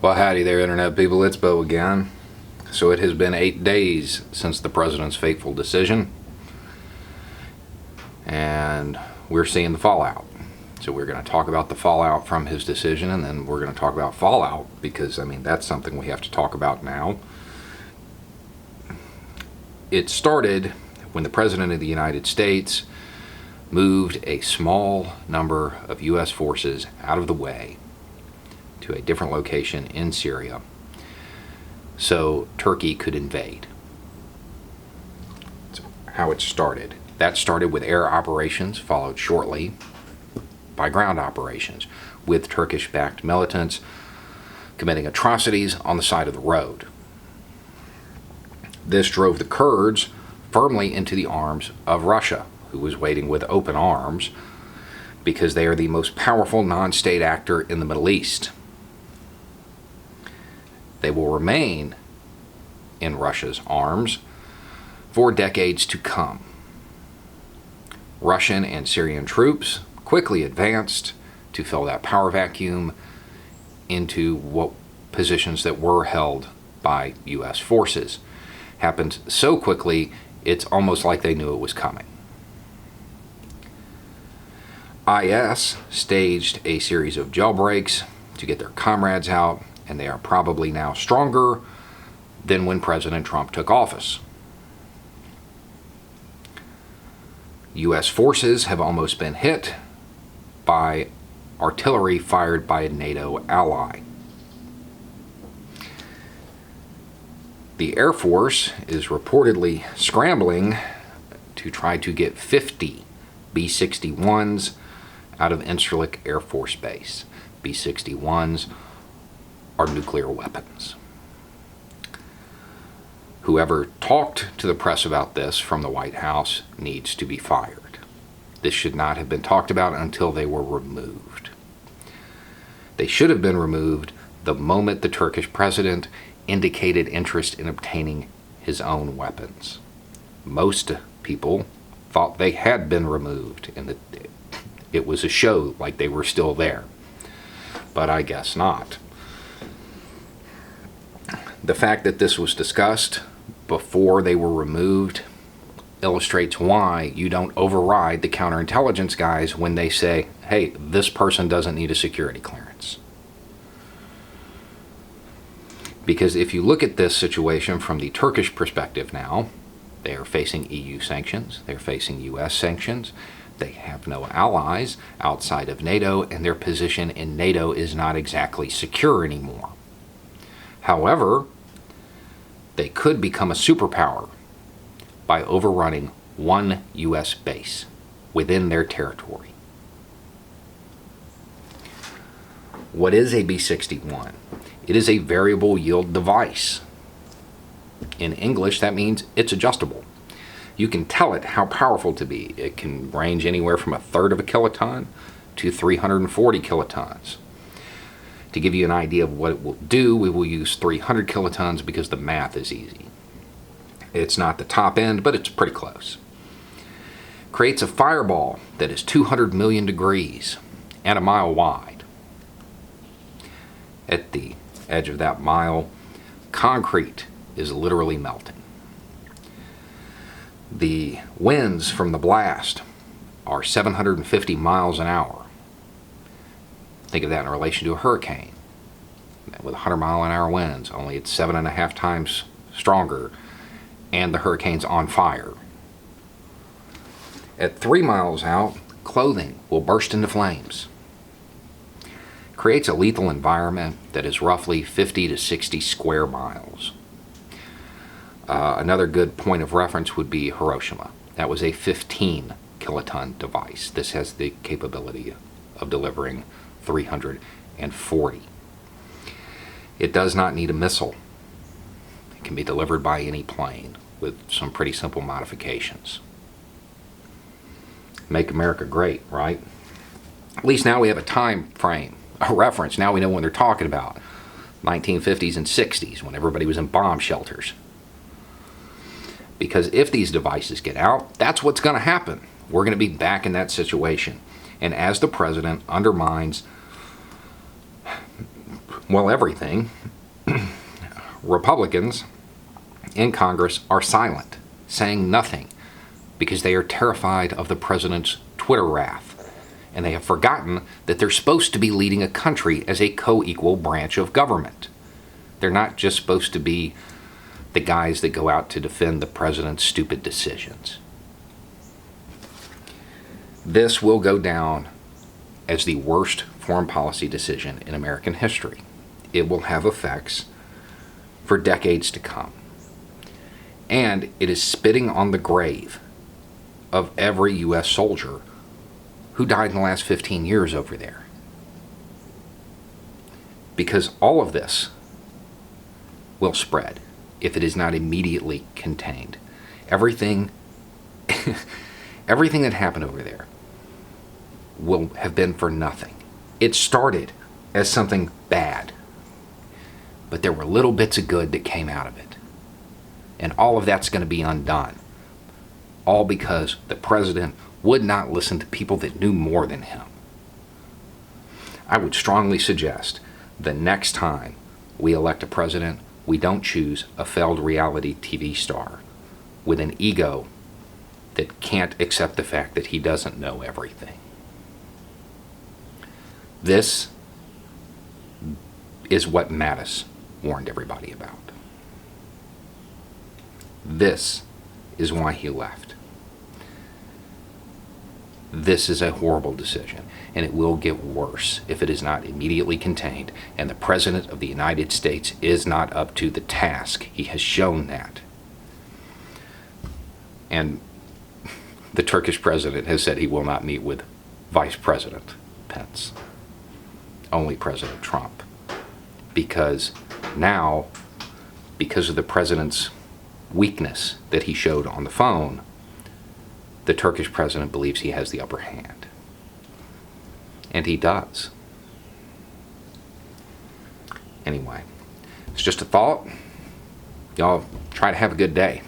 Well, howdy there, Internet people. It's Bo again. So it has been 8 days since the president's fateful decision, and we're seeing the fallout. So we're going to talk about the fallout from his decision, and then we're going to talk about fallout, because, I mean, that's something we have to talk about now. It started when the President of the United States moved a small number of U.S. forces out of the way to a different location in Syria so Turkey could invade. That's how it started. That started with air operations, followed shortly by ground operations, with Turkish-backed militants committing atrocities on the side of the road. This drove the Kurds firmly into the arms of Russia, who was waiting with open arms because they are the most powerful non-state actor in the Middle East. They will remain in Russia's arms for decades to come. Russian and Syrian troops quickly advanced to fill that power vacuum into what positions that were held by U.S. forces. Happened so quickly, it's almost like they knew it was coming. IS staged a series of jailbreaks to get their comrades out, and they are probably now stronger than when President Trump took office. U.S. forces have almost been hit by artillery fired by a NATO ally. The Air Force is reportedly scrambling to try to get 50 B-61s out of Incirlik Air Force Base. B-61s are nuclear weapons. Whoever talked to the press about this from the White House needs to be fired. This should not have been talked about until they were removed. They should have been removed the moment the Turkish president indicated interest in obtaining his own weapons. Most people thought they had been removed, and that it was a show like they were still there. But I guess not. The fact that this was discussed before they were removed illustrates why you don't override the counterintelligence guys when they say, hey, this person doesn't need a security clearance. Because if you look at this situation from the Turkish perspective now, they are facing EU sanctions, they're facing US sanctions, they have no allies outside of NATO, and their position in NATO is not exactly secure anymore. However, they could become a superpower by overrunning one U.S. base within their territory. What is a B-61? It is a variable yield device. In English, that means it's adjustable. You can tell it how powerful to be. It can range anywhere from 1/3 of a kiloton to 340 kilotons. To give you an idea of what it will do, we will use 300 kilotons because the math is easy. It's not the top end, but it's pretty close. Creates a fireball that is 200 million degrees and a mile wide. At the edge of that mile, concrete is literally melting. The winds from the blast are 750 miles an hour. Think of that in relation to a hurricane. With 100-mile-an-hour winds, only it's 7.5 times stronger, and the hurricane's on fire. At 3 miles out, clothing will burst into flames. Creates a lethal environment that is roughly 50 to 60 square miles. Another good point of reference would be Hiroshima. That was a 15 kiloton device. This has the capability of delivering 340. It does not need a missile. It can be delivered by any plane with some pretty simple modifications. Make America great, right? At least now we have a time frame, a reference. Now we know when they're talking about. 1950s and 60s, when everybody was in bomb shelters. Because if these devices get out, that's what's going to happen. We're going to be back in that situation. And as the president undermines Well, everything, Republicans in Congress are silent, saying nothing, because they are terrified of the president's Twitter wrath. And they have forgotten that they're supposed to be leading a country as a co-equal branch of government. They're not just supposed to be the guys that go out to defend the president's stupid decisions. This will go down as the worst foreign policy decision in American history. It will have effects for decades to come. And it is spitting on the grave of every U.S. soldier who died in the last 15 years over there. Because all of this will spread if it is not immediately contained. Everything that happened over there will have been for nothing. It started as something bad, but there were little bits of good that came out of it. And all of that's going to be undone. All because the president would not listen to people that knew more than him. I would strongly suggest the next time we elect a president, we don't choose a failed reality TV star with an ego that can't accept the fact that he doesn't know everything. This is what Mattis warned everybody about. This is why he left. This is a horrible decision, and it will get worse if it is not immediately contained, and the President of the United States is not up to the task. He has shown that. And the Turkish president has said he will not meet with Vice President Pence, only President Trump. Because now, because of the president's weakness that he showed on the phone, the Turkish president believes he has the upper hand. And he does. Anyway, it's just a thought. Y'all try to have a good day.